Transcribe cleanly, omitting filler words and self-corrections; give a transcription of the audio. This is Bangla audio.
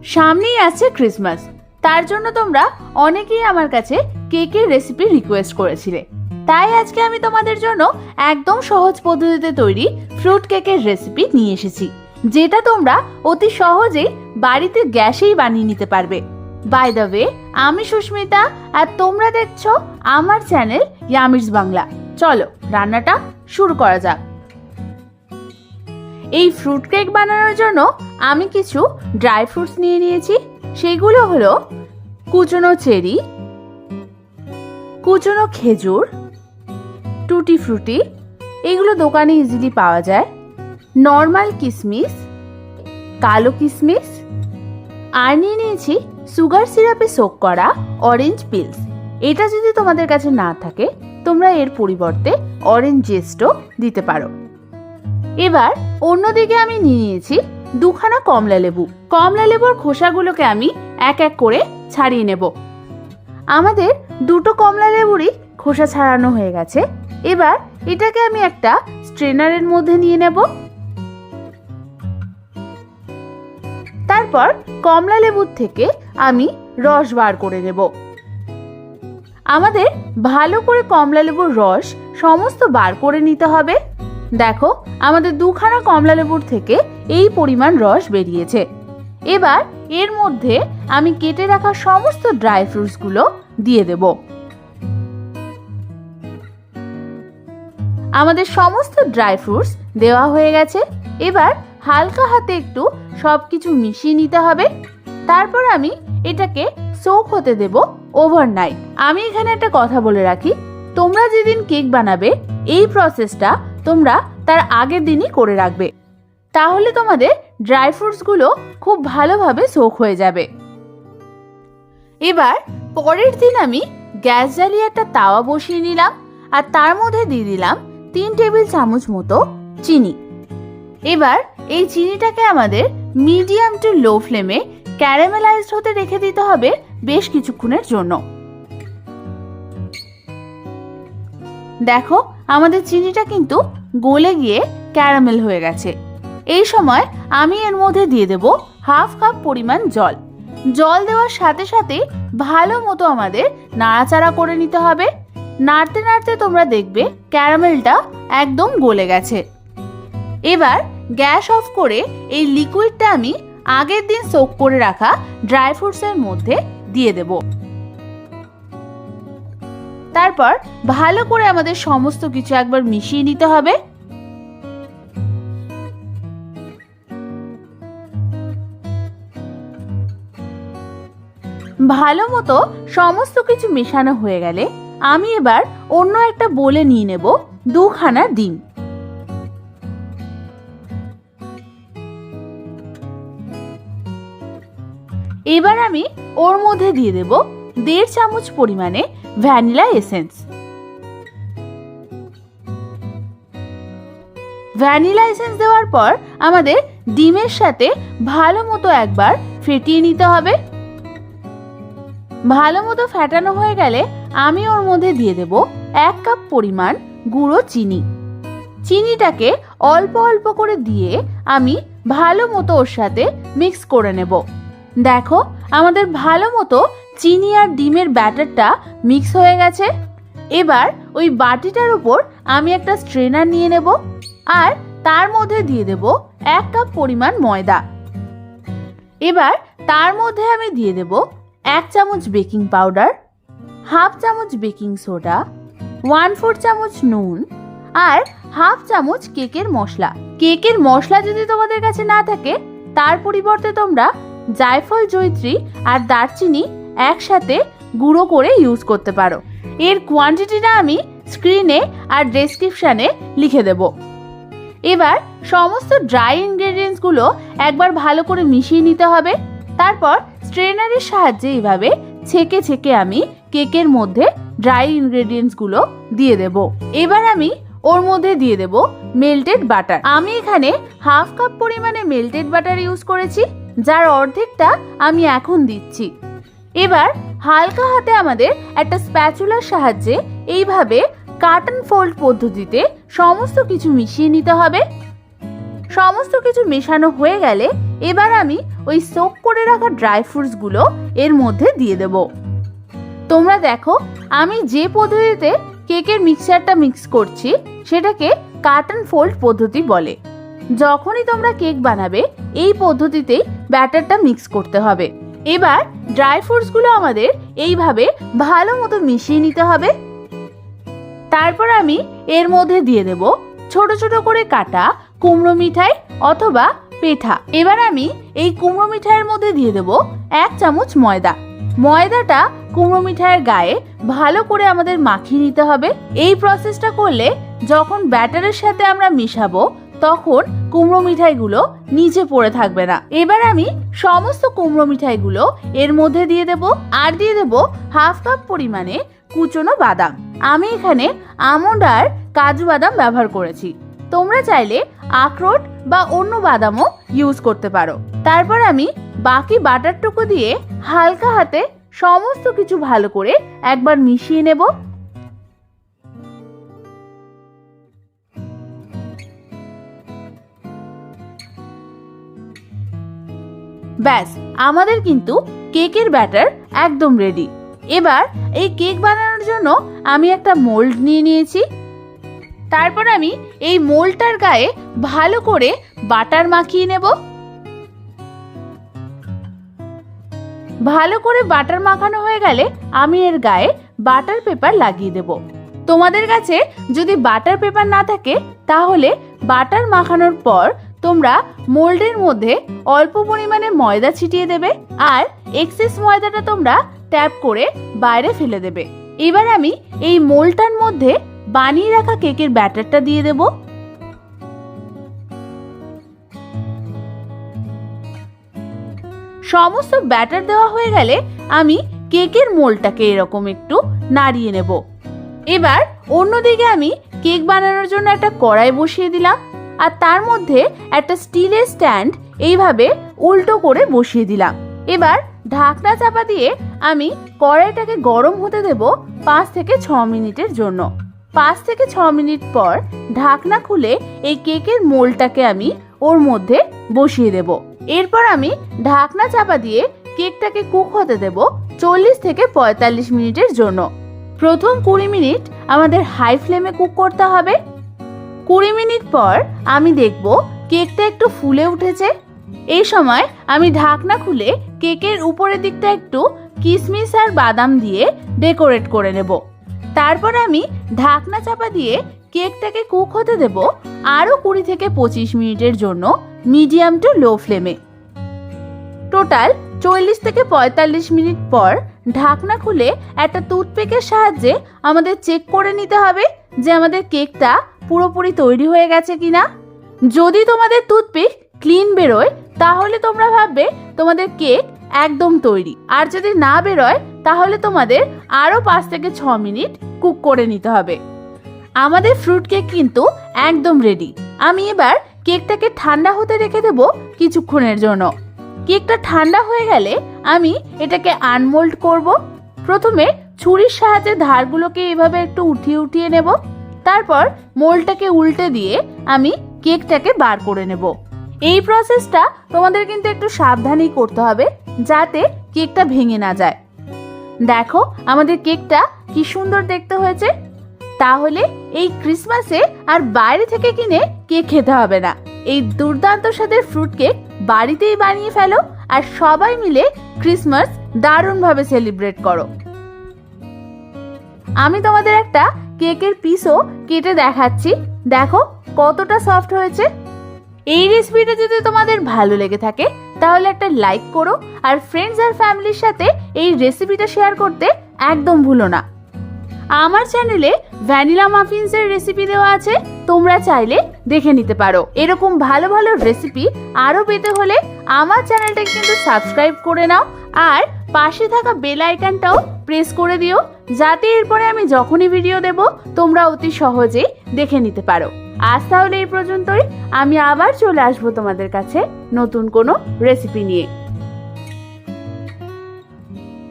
সামনেই আছে ক্রিসমাস, তার জন্য তোমরা অনেকেই আমার কাছে কেকের রেসিপি রিকোয়েস্ট করেছিলে। তাই আজকে আমি তোমাদের জন্য একদম সহজ পদ্ধতিতে তৈরি ফ্রুট কেকের রেসিপি নিয়ে এসেছি, যেটা তোমরা অতি সহজেই বাড়িতে গ্যাসেই বানিয়ে নিতে পারবে। বাই দ্য ওয়ে, আমি সুস্মিতা আর তোমরা দেখছো আমার চ্যানেল ইয়ামিরস বাংলা। চলো রান্নাটা শুরু করা যাক। এই ফ্রুট কেক বানানোর জন্য আমি কিছু ড্রাই ফ্রুটস নিয়ে নিয়েছি। সেগুলো হলো কুচনো চেরি, কুচনো খেজুর, টুটি ফ্রুটি, এগুলো দোকানে ইজিলি পাওয়া যায়, নর্মাল কিশমিশ, কালো কিশমিশ, আর নিয়ে নিয়েছি সুগার সিরাপে সোক করা অরেঞ্জ পিলস। এটা যদি তোমাদের কাছে না থাকে তোমরা এর পরিবর্তে অরেঞ্জ জেস্টও দিতে পারো। এবার অন্যদিকে আমি নিয়ে নিয়েছি দুখানা কমলা লেবু। কমলা লেবুর খোসাগুলোকে আমি এক এক করে ছাড়িয়ে নেব। আমাদের দুটো কমলা লেবুরই খোসা ছাড়ানো হয়ে গেছে। এবার এটাকে আমি একটা স্ট্রেনারের মধ্যে নিয়ে নেব। তারপর কমলা লেবুর থেকে আমি রস বার করে নেব। আমাদের ভালো করে কমলা লেবুর রস সমস্ত বার করে নিতে হবে। দেখো, আমাদের দুখানা কমলা লেবুর থেকে এই পরিমাণ রস বেরিয়েছে। এবার এর মধ্যে আমি কেটে রাখা সমস্ত ড্রাই ফ্রুটস গুলো দিয়ে দেব। আমাদের সমস্ত ড্রাই ফ্রুটস দেওয়া হয়ে গেছে। এবার হালকা হাতে একটু সবকিছু মিশিয়ে নিতে হবে। তারপর আমি এটাকে সোক হতে দেব ওভারনাইট। আমি এখানে একটা কথা বলে রাখি, তোমরা যেদিন কেক বানাবে এই প্রসেসটা তোমরা তার আগের দিনই করে রাখবে, তাহলে তোমাদের ড্রাই ফ্রুটস গুলো খুব ভালোভাবে সোক হয়ে যাবে। এবার পরের দিন আমি গ্যাস জ্বালিয়ে একটা তাওয়া বসিয়ে নিলাম আর তার মধ্যে দিয়ে দিলাম 3 টেবিল চামচ মতো চিনি। এবার এই চিনিটাকে আমাদের মিডিয়াম টু লো ফ্লেমে ক্যারামেলাইজড হতে রেখে দিতে হবে বেশ কিছুক্ষণের জন্য। দেখো, আমাদের চিনিটা কিন্তু গলে গিয়ে ক্যারামেল হয়ে গেছে। এই সময় আমি এর মধ্যে দিয়ে দেব হাফ কাপ পরিমাণ জল। জল দেওয়ার সাথে সাথে ভালো মতো আমাদের নাড়াচাড়া করে নিতে হবে। নাড়তে নাড়তে তোমরা দেখবে ক্যারামেলটা একদম গলে গেছে। এবার গ্যাস অফ করে এই লিকুইডটা আমি আগের দিন সোক করে রাখা ড্রাই ফ্রুটসের মধ্যে দিয়ে দেব। তারপর ভালো করে আমাদের সমস্ত কিছু একবার মিশিয়ে নিতে হবে। ভালো মতো সমস্ত কিছু মেশানো হয়ে গেলে আমি এবার অন্য একটা বোলে নিয়ে নেব দুখানা ডিম। এবার আমি ওর মধ্যে দিয়ে দেব 1.5 চামচ পরিমাণে ভ্যানিলা এসেন্স। ভ্যানিলা এসেন্স দেওয়ার পর আমাদের ডিমের সাথে ভালো মতো একবার ফেটিয়ে নিতে হবে। ভালো মতো ফেটানো হয়ে গেলে আমি ওর মধ্যে দিয়ে দেব 1 কাপ পরিমাণ গুঁড়ো চিনি। চিনিটাকে অল্প অল্প করে দিয়ে আমি ভালো মতো ওর সাথে মিক্স করে নেব। দেখো, আমাদের ভালো মতো চিনি আর ডিমের ব্যাটারটা মিক্স হয়ে গেছে। এবার ওই বাটিটার উপর আমি একটা স্ট্রেনার নিয়ে নেব আর তার মধ্যে দিয়ে দেব 1 কাপ পরিমাণ ময়দা। এবার তার মধ্যে আমি দিয়ে দেব 1 চামচ বেকিং পাউডার, হাফ চামচ বেকিং সোডা, 1/4 চামচ নুন আর হাফ চামচ কেকের মশলা। কেকের মশলা যদি তোমাদের কাছে না থাকে তার পরিবর্তে তোমরা জায়ফল, জয়িত্রী আর দারচিনি একসাথে গুঁড়ো করে ইউজ করতে পারো। এর কোয়ান্টিটিটা আমি স্ক্রিনে আর ডেসক্রিপশনে লিখে দেব। এবার সমস্ত ড্রাই ইনগ্রেডিয়েন্টস গুলো একবার ভালো করে মিশিয়ে নিতে হবে। তারপর স্ট্রেনারের সাহায্যে এইভাবে ছেঁকে ছেঁকে আমি কেকের মধ্যে ড্রাই ইনগ্রেডিয়েন্টস গুলো দিয়ে দেব। এবার আমি ওর মধ্যে দিয়ে দেব মেল্টেড বাটার। আমি এখানে হাফ কাপ পরিমাণে মেল্টেড বাটার ইউজ করেছি, যার অর্ধেকটা আমি এখন দিচ্ছি। এবার হালকা হাতে আমাদের একটা স্প্যাচুলার সাহায্যে এইভাবে কাট অ্যান্ড ফোল্ড পদ্ধতিতে সমস্ত কিছু মিশিয়ে নিতে হবে। সমস্ত কিছু মেশানো হয়ে গেলে এবার আমি ওই সোক করে রাখা ড্রাই ফ্রুটসগুলো এর মধ্যে দিয়ে দেব। তোমরা দেখো, আমি যে পদ্ধতিতে কেকের মিক্সচারটা মিক্স করছি সেটাকে কাট অ্যান্ড ফোল্ড পদ্ধতি বলে। যখনই তোমরা কেক বানাবে এই পদ্ধতিতেই ব্যাটারটা মিক্স করতে হবে। এবার ড্রাই ফ্রুটসগুলো আমাদের এইভাবে ভালো মতো মিশিয়ে নিতে হবে। তারপর আমি এর মধ্যে দিয়ে দেব ছোট ছোট করে কাটা কুমড়ো মিঠাই অথবা পেঠা। এবার আমি এই কুমড়ো মিঠাইয়ের মধ্যে দিয়ে দেব 1 চামচ ময়দা। ময়দাটা কুমড়ো মিঠাইয়ের গায়ে ভালো করে আমাদের মাখিয়ে নিতে হবে। এই প্রসেসটা করলে যখন ব্যাটারের সাথে আমরা মিশাবো তখন কুমড়ো মিঠাইগুলো নিচে পড়ে থাকবে না। এবার আমি সমস্ত কুমড়ো মিঠাইগুলো এর মধ্যে দিয়ে দেব আর দিয়ে দেব 1/2 কাপ পরিমাণে কুচনো বাদাম। আমি এখানে আমন্ড আর কাজু বাদাম ব্যবহার করেছি। তোমরা চাইলে আখরোট বা অন্য বাদামও ইউজ করতে পারো। তারপর আমি বাকি বাটারটুকু দিয়ে হালকা হাতে সমস্ত কিছু ভালো করে একবার মিশিয়ে নেব। ব্যাস, আমাদের কিন্তু কেকের ব্যাটার একদম রেডি। এবার এই কেক বানানোর জন্য আমি একটা মোল্ড নিয়ে নিয়েছি। তারপর আমি এই মোল্ডটার গায়ে ভালো করে বাটার মাখিয়ে নেব। ভালো করে বাটার মাখানো হয়ে গেলে আমি এর গায়ে বাটার পেপার লাগিয়ে দেব। তোমাদের কাছে যদি বাটার পেপার না থাকে তাহলে বাটার মাখানোর পর তোমরা মোল্ডের মধ্যে অল্প পরিমাণে ময়দা ছিটিয়ে দেবে আর এক্সেস ময়দাটা তোমরা ট্যাপ করে বাইরে ফেলে দেবে। এবার আমি এই মোল্ডটার মধ্যে বানিয়ে রাখা কেকের ব্যাটারটা দিয়ে দেব। সমস্ত ব্যাটার দেওয়া হয়ে গেলে আমি কেকের মোল্ডটাকে এরকম একটু নাড়িয়ে নেব। এবার অন্যদিকে আমি কেক বানানোর জন্য একটা কড়াই বসিয়ে দিলাম আর তার মধ্যে একটা স্টিলের স্ট্যান্ড এইভাবে উল্টো করে বসিয়ে দিলাম। এবার ঢাকনা চাপা দিয়ে আমি কড়াইটাকে গরম হতে দেব 5 থেকে 6 মিনিটের জন্য। 5 থেকে 6 মিনিট পর ঢাকনা খুলে এই কেকের মোল্ডটাকে আমি ওর মধ্যে বসিয়ে দেব। এরপর আমি ঢাকনা চাপা দিয়ে কেকটাকে কুক হতে দেব 40 থেকে 45 মিনিটের জন্য। প্রথম 20 মিনিট আমাদের হাই ফ্লেমে কুক করতে হবে। 20 মিনিট পর আমি দেখব কেকটা একটু ফুলে উঠেছে। এই সময় আমি ঢাকনা খুলে কেকের উপরের দিকটা একটু কিশমিশ আর বাদাম দিয়ে ডেকোরেট করে নেব। তারপর আমি ঢাকনা চাপা দিয়ে কেকটাকে কুক হতে দেব আরও 20 থেকে 25 মিনিটের জন্য মিডিয়াম টু লো ফ্লেমে। টোটাল 40 থেকে 45 মিনিট পর ঢাকনা খুলে একটা টুথপিকের সাহায্যে আমাদের চেক করে নিতে হবে যে আমাদের কেকটা পুরোপুরি তৈরি হয়ে গেছে কিনা। যদি তোমাদের টুথপিক ক্লিন বেরোয় তাহলে তোমরা ভাববে তোমাদের কেক একদম তৈরি, আর যদি না বেরোয় তাহলে তোমাদের আরও 5 থেকে 6 মিনিট কুক করে নিতে হবে। আমাদের ফ্রুট কেক কিন্তু একদম রেডি। আমি এবার কেকটাকে ঠান্ডা হতে রেখে দেব কিছুক্ষণের জন্য। কেকটা ঠান্ডা হয়ে গেলে আমি এটাকে আনমোল্ড করব। প্রথমে ছুরির সাহায্যে ধারগুলোকে এভাবে একটু উঠিয়ে উঠিয়ে নেব। তারপর মোল্ডটাকে উল্টে দিয়ে আমি কেকটাকে বার করে নেব। এই প্রসেসটা তোমাদের কিন্তু একটু সাবধানেই করতে হবে যাতে কেকটা ভেঙে না যায়। দেখো আমাদের কেকটা কি সুন্দর দেখতে হয়েছে। তাহলে এই ক্রিসমাসে আর বাইরে থেকে কিনে কেক খেতে হবে না। এই দুর্দান্ত স্বাদের ফ্রুট কেক বাড়িতেই বানিয়ে ফেলো আর সবাই মিলে ক্রিসমাস দারুণভাবে সেলিব্রেট করো। আমি তোমাদের একটা কেকের পিসও কেটে দেখাচ্ছি। দেখো কতটা সফট হয়েছে। এই রেসিপিটা যদি তোমাদের ভালো লেগে থাকে তাহলে একটা লাইক করো আর ফ্রেন্ডস আর ফ্যামিলির সাথে এই রেসিপিটা শেয়ার করতে একদম ভুলো না। আমার চ্যানেলে ভ্যানিলা মাফিনসের রেসিপি দেওয়া আছে, তোমরা চাইলে দেখে নিতে পারো। এরকম ভালো ভালো রেসিপি আরও পেতে হলে আমার চ্যানেলটাকে কিন্তু সাবস্ক্রাইব করে নাও আর পাশে থাকা বেল আইকনটাও প্রেস করে দিও যাতে এরপরে আমি যখনই ভিডিও দেব তোমরা অতি সহজেই দেখে নিতে পারো। আজ তাহলে এই পর্যন্তই। আমি আবার চলে আসবো তোমাদের কাছে নতুন কোনো রেসিপি নিয়ে।